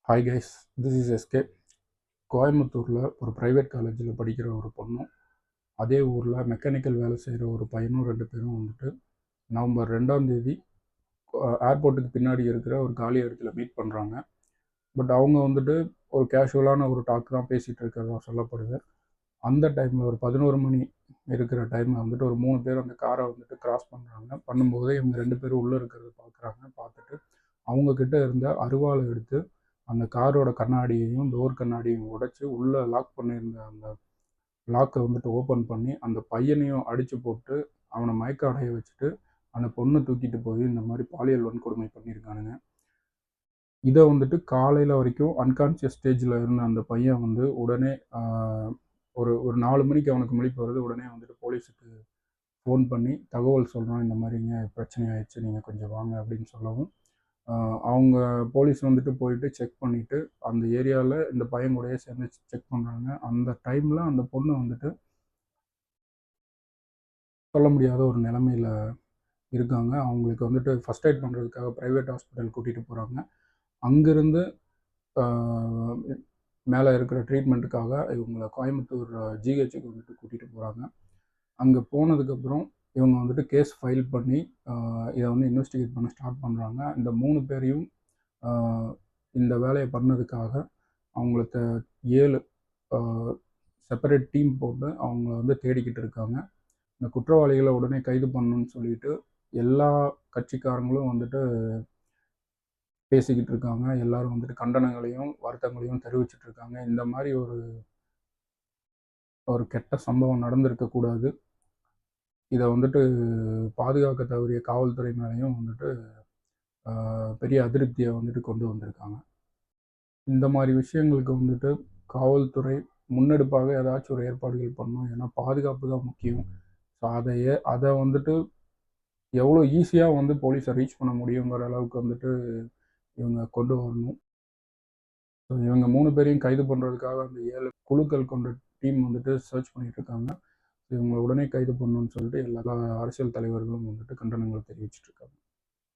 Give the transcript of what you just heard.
Hi guys, this is SK. கோயம்புத்தூரில் ஒரு private காலேஜில் படிக்கிற ஒரு பொண்ணும், அதே ஊரில் மெக்கானிக்கல் வேலை செய்கிற ஒரு பையனும் 2 பேரும் வந்துட்டு நவம்பர் 2ஆம் தேதி ஏர்போர்ட்டுக்கு பின்னாடி இருக்கிற ஒரு காலி இடத்துல மீட் பண்ணுறாங்க. பட் அவங்க வந்துட்டு ஒரு கேஷுவலான ஒரு டாக் தான் பேசிகிட்டு இருக்கிறதா சொல்லப்படுது. அந்த டைமில் ஒரு 11 மணி இருக்கிற டைமில் வந்துட்டு ஒரு 3 பேர் அந்த காரை வந்துட்டு கிராஸ் பண்ணுறாங்க. பண்ணும்போது இவங்க 2 பேரும் உள்ளே இருக்கிறத பார்க்குறாங்க. பார்த்துட்டு அவங்கக்கிட்ட இருந்த அருவாளை எடுத்து அந்த காரோட கண்ணாடியையும் டோர் கண்ணாடியையும் உடைச்சி உள்ளே லாக் பண்ணியிருந்த அந்த லாக்கை வந்துட்டு ஓப்பன் பண்ணி அந்த பையனையும் அடித்து போட்டு அவனை மயக்க அடைய வச்சுட்டு அந்த பொண்ணை தூக்கிட்டு போய் இந்த மாதிரி பாலியல் வன்கொடுமை பண்ணியிருக்கானுங்க. இதை வந்துட்டு காலையில் வரைக்கும் அன்கான்ஷியஸ் ஸ்டேஜில் இருந்த அந்த பையன் வந்து உடனே ஒரு ஒரு 4 மணிக்கு அவனுக்கு முழிப்பு வருது. உடனே வந்துட்டு போலீஸுக்கு ஃபோன் பண்ணி தகவல் சொல்கிறான், இந்த மாதிரிங்க பிரச்சனை ஆயிடுச்சு, நீங்கள் கொஞ்சம் வாங்க அப்படின்னு சொல்லவும் அவங்க போலீஸ் வந்துட்டு போயிட்டு செக் பண்ணிவிட்டு அந்த ஏரியாவில் இந்த பையன் கூடயே சேர்ந்து செக் பண்ணுறாங்க. அந்த டைமில் அந்த பொண்ணு வந்துட்டு சொல்ல முடியாத ஒரு நிலைமையில் இருக்காங்க. அவங்களுக்கு வந்துட்டு ஃபஸ்ட் எய்ட் பண்ணுறதுக்காக ப்ரைவேட் ஹாஸ்பிட்டல் கூட்டிகிட்டு போகிறாங்க. அங்கேருந்து மேலே இருக்கிற ட்ரீட்மெண்ட்டுக்காக இவங்களை கோயம்புத்தூர் ஜிஹெச்சுக்கு வந்துட்டு கூட்டிகிட்டு போகிறாங்க. அங்கே போனதுக்கப்புறம் இவங்க வந்துட்டு கேஸ் ஃபைல் பண்ணி இதை வந்து இன்வெஸ்டிகேட் பண்ண ஸ்டார்ட் பண்ணுறாங்க. இந்த 3 பேரையும் இந்த வேலையை பண்ணதுக்காக அவங்கள 7 செப்பரேட் டீம் போட்டு அவங்கள வந்து தேடிக்கிட்டு இருக்காங்க. இந்த குற்றவாளிகளை உடனே கைது பண்ணணும்னு சொல்லிட்டு எல்லா கட்சிக்காரங்களும் வந்துட்டு பேசிக்கிட்டு இருக்காங்க. எல்லாரும் வந்துட்டு கண்டனங்களையும் வருத்தங்களையும் தெரிவிச்சிட்டு இருக்காங்க. இந்த மாதிரி ஒரு கெட்ட சம்பவம் நடந்திருக்கக்கூடாது. இதை வந்துட்டு பாதுகாக்க தவறிய காவல்துறை மேலேயும் வந்துட்டு பெரிய அதிருப்தியை வந்துட்டு கொண்டு வந்திருக்காங்க. இந்த மாதிரி விஷயங்களுக்கு வந்துட்டு காவல்துறை முன்னெடுப்பாக ஏதாச்சும் ஒரு ஏற்பாடுகள் பண்ணணும். ஏன்னா பாதுகாப்பு தான் முக்கியம். ஸோ அதை வந்துட்டு எவ்வளோ ஈஸியாக வந்து போலீஸை ரீச் பண்ண முடியுங்கிற அளவுக்கு வந்துட்டு இவங்க கொண்டு வரணும். ஸோ இவங்க 3 பேரையும் கைது பண்ணுறதுக்காக அந்த 7 குழுக்கள் கொண்ட டீம் வந்துட்டு சர்ச் பண்ணிட்டு இருக்காங்க. இவங்களை உடனே கைது பண்ணணும்னு சொல்லிட்டு எல்லா அரசியல் தலைவர்களும் வந்துட்டு கண்டனங்களை தெரிவிச்சிட்டு இருக்காங்க.